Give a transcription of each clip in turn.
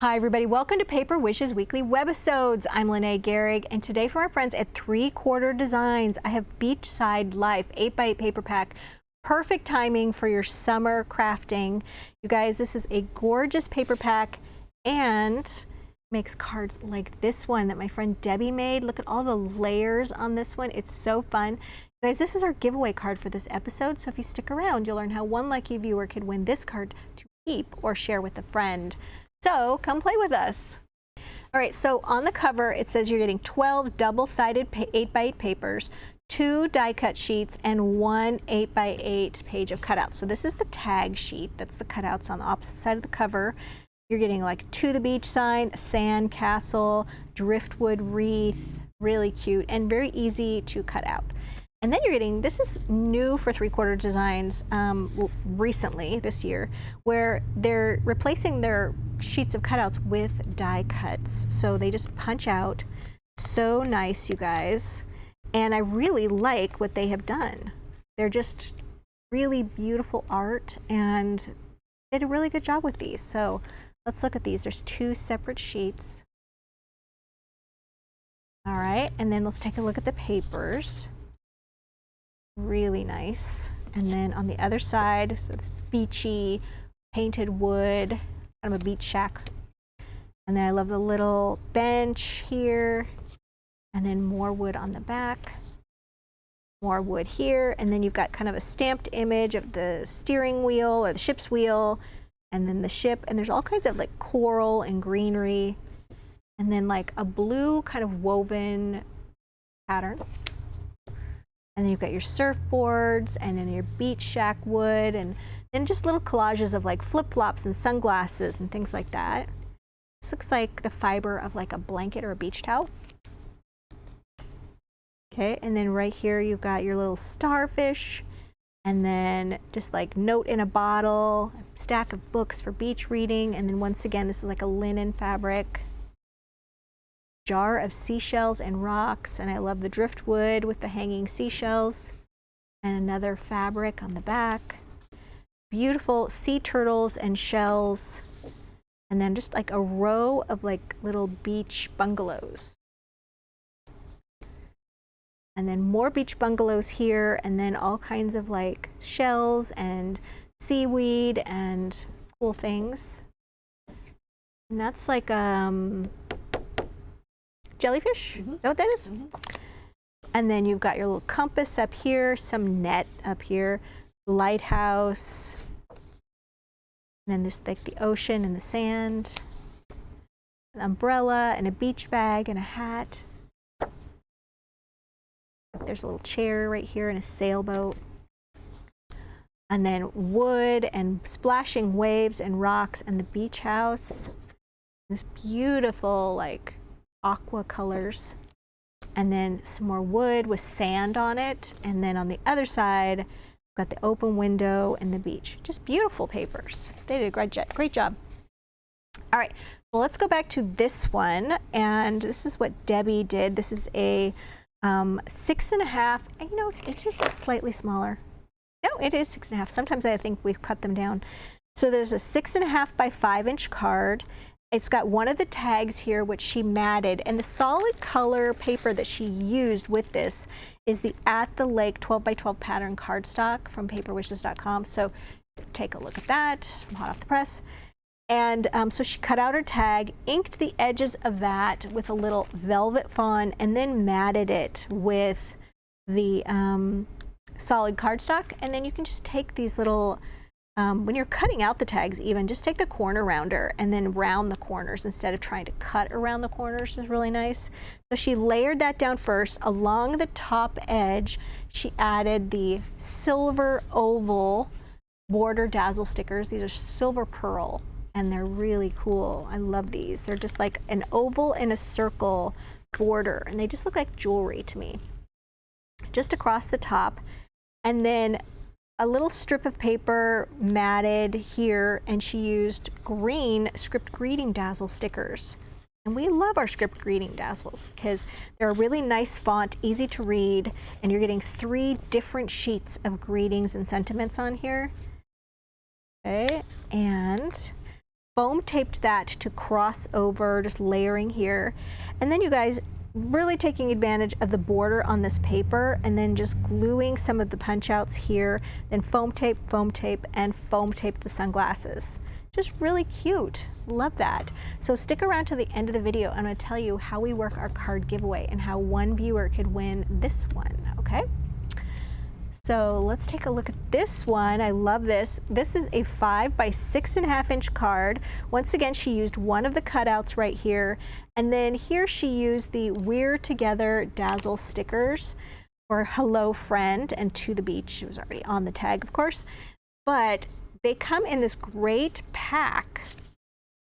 Hi everybody, welcome to Paper Wishes Weekly Webisodes. I'm Lene Gehrig, and today from our friends at 3Quarter Designs, I have Beachside Life 8x8 paper pack. Perfect timing for your summer crafting. You guys, this is a gorgeous paper pack and makes cards like this one that my friend Debbie made. Look at all the layers on this one. It's so fun. You guys, this is our giveaway card for this episode, so if you stick around, you'll learn how one lucky viewer could win this card to keep or share with a friend. So come play with us. All right, so on the cover, it says you're getting 12 double-sided 8x8 papers, 2 die-cut sheets, and 1 8x8 page of cutouts. So this is the tag sheet. That's the cutouts on the opposite side of the cover. You're getting like to the beach sign, a sand castle, driftwood wreath, really cute and very easy to cut out. And then you're getting, this is new for 3Quarter Designs recently this year, where they're replacing their sheets of cutouts with die cuts. So they just punch out. So nice, you guys. And I really like what they have done. They're just really beautiful art, and they did a really good job with these. So let's look at these. There's 2 separate sheets. All right, and then let's take a look at the papers. Really nice. And then on the other side, so it's beachy, painted wood, kind of a beach shack. And then I love the little bench here, and then more wood on the back, more wood here, and then you've got kind of a stamped image of the steering wheel or the ship's wheel, and then the ship, and there's all kinds of like coral and greenery, and then like a blue kind of woven pattern. And then you've got your surfboards, and then your beach shack wood, and then just little collages of like flip-flops and sunglasses and things like that. This looks like the fiber of like a blanket or a beach towel. Okay, and then right here you've got your little starfish, and then just like note in a bottle, a stack of books for beach reading, and then once again this is like a linen fabric. Jar of seashells and rocks, and I love the driftwood with the hanging seashells, and another fabric on the back. Beautiful sea turtles and shells, and then just like a row of like little beach bungalows. And then more beach bungalows here, and then all kinds of like shells and seaweed and cool things. And that's like jellyfish? Is that what that is? And then you've got your little compass up here, some net up here, lighthouse, and then there's like the ocean and the sand, an umbrella and a beach bag and a hat. There's a little chair right here and a sailboat. And then wood and splashing waves and rocks and the beach house. This beautiful like aqua colors, and then some more wood with sand on it, and then on the other side we've got the open window and the beach. Just beautiful papers. They did a great job. All right, well, let's go back to this one, and this is what Debbie did. This is a 6.5, and you know, it's just slightly smaller. No, it is 6.5. Sometimes I think we've cut them down. So there's a 6.5 by 5-inch card. It's got one of the tags here, which she matted, and the solid color paper that she used with this is the At the Lake 12 by 12 pattern cardstock from paperwishes.com. So take a look at that, from hot off the press. And so she cut out her tag, inked the edges of that with a little velvet fawn, and then matted it with the solid cardstock. And then you can just take these little when you're cutting out the tags, even just take the corner rounder and then round the corners instead of trying to cut around the corners is really nice. So she layered that down first. Along the top edge, she added the silver oval border dazzle stickers. These are silver pearl, and they're really cool. I love these. They're just like an oval and a circle border, and they just look like jewelry to me. Just across the top, and then a little strip of paper matted here, and she used green script greeting dazzle stickers. And we love our script greeting dazzles because they're a really nice font, easy to read, and you're getting 3 different sheets of greetings and sentiments on here. Okay, and foam taped that to cross over, just layering here. And then you guys, really taking advantage of the border on this paper and then just gluing some of the punch outs here, then foam tape, and foam tape the sunglasses. Just really cute. Love that. So stick around to the end of the video. I'm going to tell you how we work our card giveaway and how one viewer could win this one, okay? So let's take a look at this one. I love this. This is a 5 by 6.5 inch card. Once again, she used one of the cutouts right here. And then here she used the We're Together Dazzle stickers for Hello Friend and To the Beach. It was already on the tag, of course. But they come in this great pack.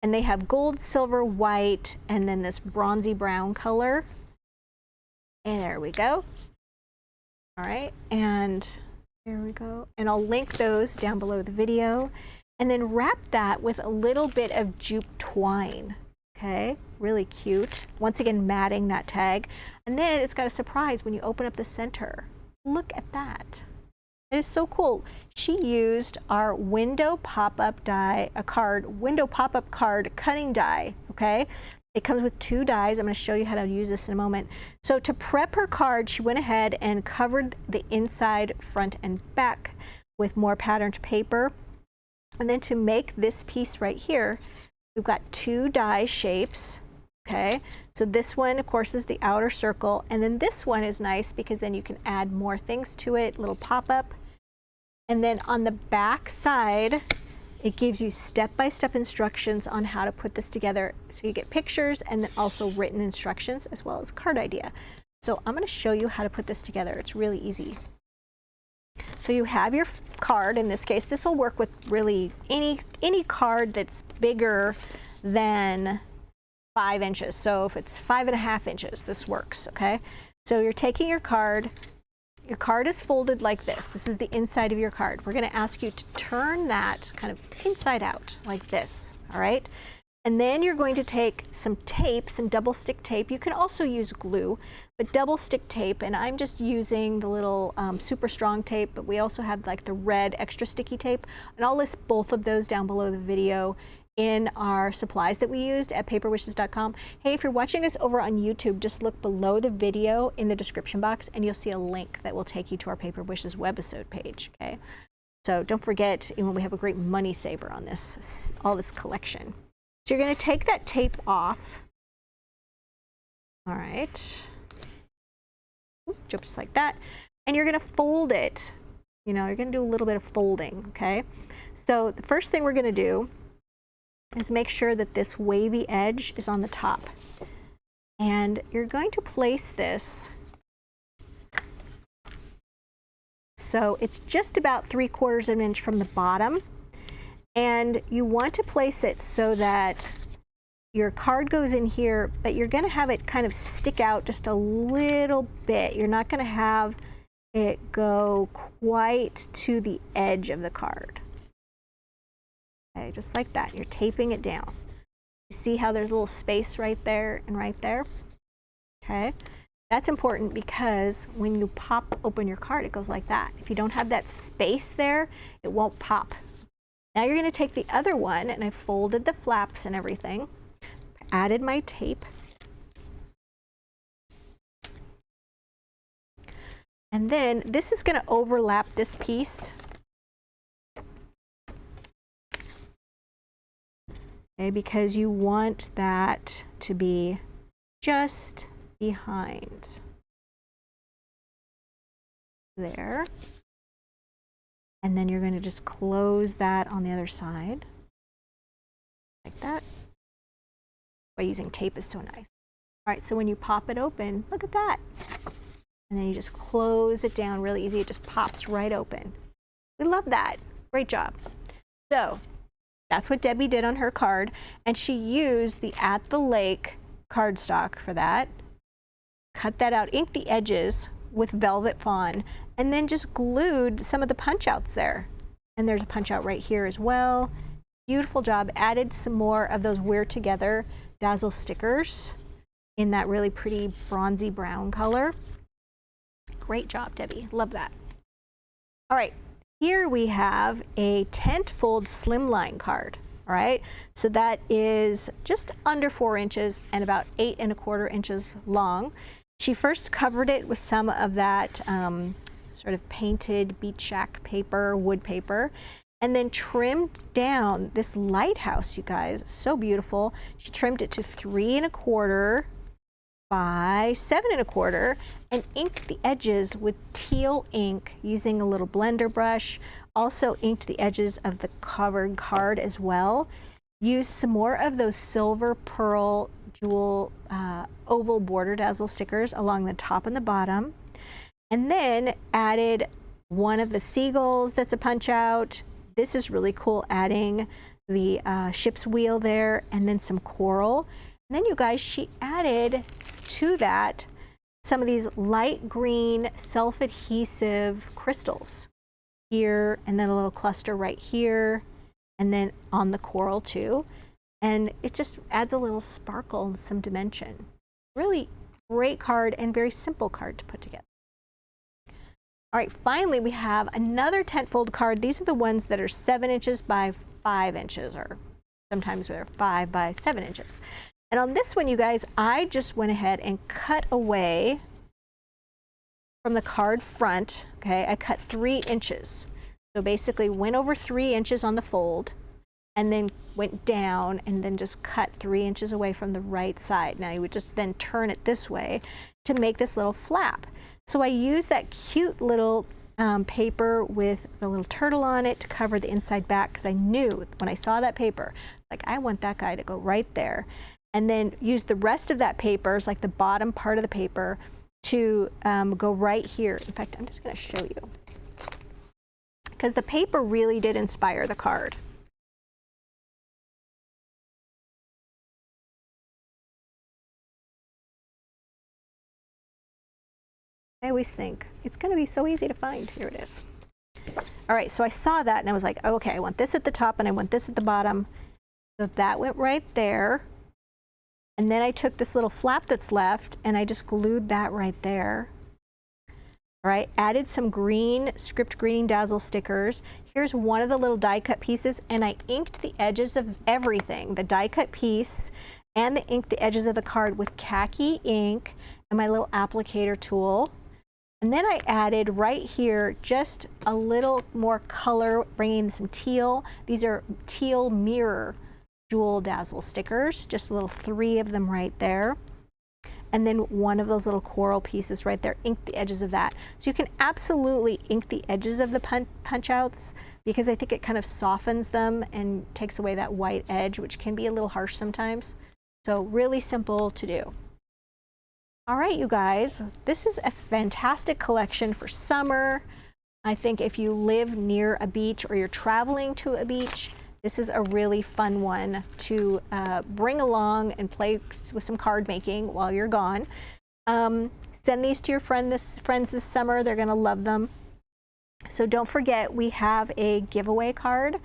And they have gold, silver, white, and then this bronzy brown color. And there we go. All right, and there we go. And I'll link those down below the video. And then wrap that with a little bit of jute twine, okay? Really cute. Once again, matting that tag. And then it's got a surprise when you open up the center. Look at that. It is so cool. She used our window pop-up die, window pop-up card cutting die, okay? It comes with 2 dies. I'm going to show you how to use this in a moment. So to prep her card, she went ahead and covered the inside, front, and back with more patterned paper. And then to make this piece right here, we've got 2 die shapes, okay? So this one, of course, is the outer circle. And then this one is nice because then you can add more things to it, little pop-up. And then on the back side, it gives you step-by-step instructions on how to put this together. So you get pictures and then also written instructions as well as card idea. So I'm going to show you how to put this together. It's really easy. So you have your card. In this case, this will work with really any card that's bigger than 5 inches. So if it's 5.5 inches, this works, okay? So you're taking your card. Your card is folded like this. This is the inside of your card. We're going to ask you to turn that kind of inside out like this, all right? And then you're going to take some tape, some double stick tape. You can also use glue, but double stick tape, and I'm just using the little super strong tape, but we also have like the red extra sticky tape, and I'll list both of those down below the video in our supplies that we used at paperwishes.com. Hey, if you're watching us over on YouTube, just look below the video in the description box and you'll see a link that will take you to our Paper Wishes webisode page, okay? So don't forget, when we have a great money saver on this, all this collection. So you're gonna take that tape off. All right. Just like that. And you're gonna fold it. You know, you're gonna do a little bit of folding, okay? So the first thing we're gonna do is make sure that this wavy edge is on the top. And you're going to place this so it's just about 3/4 of an inch from the bottom. And you want to place it so that your card goes in here, but you're going to have it kind of stick out just a little bit. You're not going to have it go quite to the edge of the card. Okay, just like that. You're taping it down. You see how there's a little space right there and right there? Okay. That's important because when you pop open your card, it goes like that. If you don't have that space there, it won't pop. Now you're going to take the other one, and I folded the flaps and everything, added my tape, and then this is going to overlap this piece. Okay, because you want that to be just behind there. And then you're going to just close that on the other side like that. By using tape is so nice. All right, so when you pop it open, look at that. And then you just close it down really easy. It just pops right open. We love that. Great job. So that's what Debbie did on her card, and she used the At the Lake cardstock for that. Cut that out, inked the edges with velvet fawn, and then just glued some of the punch outs there. And there's a punch out right here as well. Beautiful job. Added some more of those We're Together Dazzle stickers in that really pretty bronzy brown color. Great job, Debbie. Love that. All right. Here we have a tent fold slimline card, All right, so that is just under 4 inches and about 8 1/4 inches long. She first covered it with some of that sort of painted beach shack paper, wood paper, and then trimmed down this lighthouse, you guys. So beautiful. She trimmed it to 3 1/4 by 7 1/4 and inked the edges with teal ink using a little blender brush. Also inked the edges of the covered card as well. Used some more of those silver pearl jewel oval border dazzle stickers along the top and the bottom. And then added one of the seagulls that's a punch out. This is really cool, adding the ship's wheel there, and then some coral. And then you guys, she added to that some of these light green self-adhesive crystals here, and then a little cluster right here, and then on the coral too. And it just adds a little sparkle and some dimension. Really great card and very simple card to put together. All right, finally we have another tent fold card. These are the ones that are 7 inches by 5 inches, or sometimes they're 5 by 7 inches. And on this one, you guys, I just went ahead and cut away from the card front, okay? I cut 3 inches. So basically went over 3 inches on the fold and then went down and then just cut 3 inches away from the right side. Now you would just then turn it this way to make this little flap. So I used that cute little paper with the little turtle on it to cover the inside back, because I knew when I saw that paper, like, I want that guy to go right there. And then use the rest of that paper, it's like the bottom part of the paper, to go right here. In fact, I'm just going to show you, because the paper really did inspire the card. I always think it's going to be so easy to find. Here it is. All right, so I saw that and I was like, oh, okay, I want this at the top and I want this at the bottom. So that went right there. And then I took this little flap that's left and I just glued that right there. All right, added some green script green dazzle stickers. Here's one of the little die cut pieces, and I inked the edges of everything, the die cut piece and the edges of the card with khaki ink and my little applicator tool. And then I added right here just a little more color, bringing some teal. These are teal mirror jewel dazzle stickers, just a little 3 of them right there. And then one of those little coral pieces right there, ink the edges of that. So you can absolutely ink the edges of the punch outs, because I think it kind of softens them and takes away that white edge, which can be a little harsh sometimes. So really simple to do. All right, you guys, this is a fantastic collection for summer. I think if you live near a beach or you're traveling to a beach, this is a really fun one to bring along and play with some card making while you're gone. Send these to your friends this summer. They're going to love them. So don't forget, we have a giveaway card.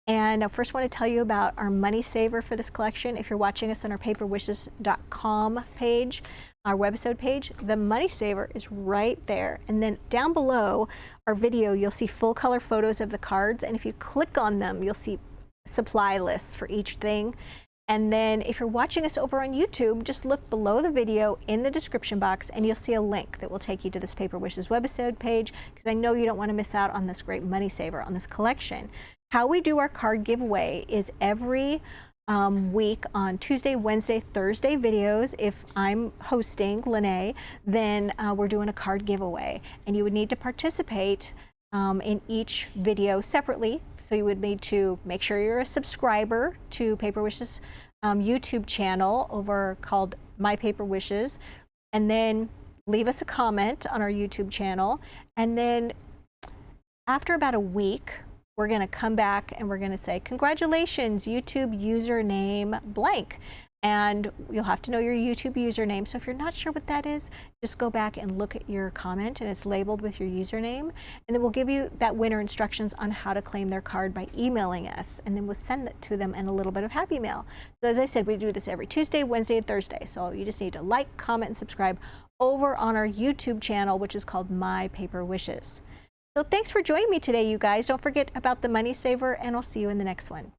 And I first want to tell you about our money saver for this collection. If you're watching us on our paperwishes.com page, our website page, the money saver is right there. And then down below our video, you'll see full color photos of the cards. And if you click on them, you'll see supply lists for each thing. And then if you're watching us over on YouTube, just look below the video in the description box and you'll see a link that will take you to this Paper Wishes webisode page, because I know you don't want to miss out on this great money saver on this collection. How we do our card giveaway is every week on Tuesday, Wednesday, Thursday videos. If I'm hosting, Lene, then we're doing a card giveaway, and you would need to participate in each video separately. So you would need to make sure you're a subscriber to Paper Wishes YouTube channel over called My Paper Wishes, and then leave us a comment on our YouTube channel. And then after about a week, we're going to come back and we're going to say, congratulations, YouTube username blank. And you'll have to know your YouTube username. So if you're not sure what that is, just go back and look at your comment, and it's labeled with your username. And then we'll give you that winner instructions on how to claim their card by emailing us. And then we'll send it to them in a little bit of happy mail. So as I said, we do this every Tuesday, Wednesday, and Thursday. So you just need to like, comment, and subscribe over on our YouTube channel, which is called My Paper Wishes. So thanks for joining me today, you guys. Don't forget about the money saver, and I'll see you in the next one.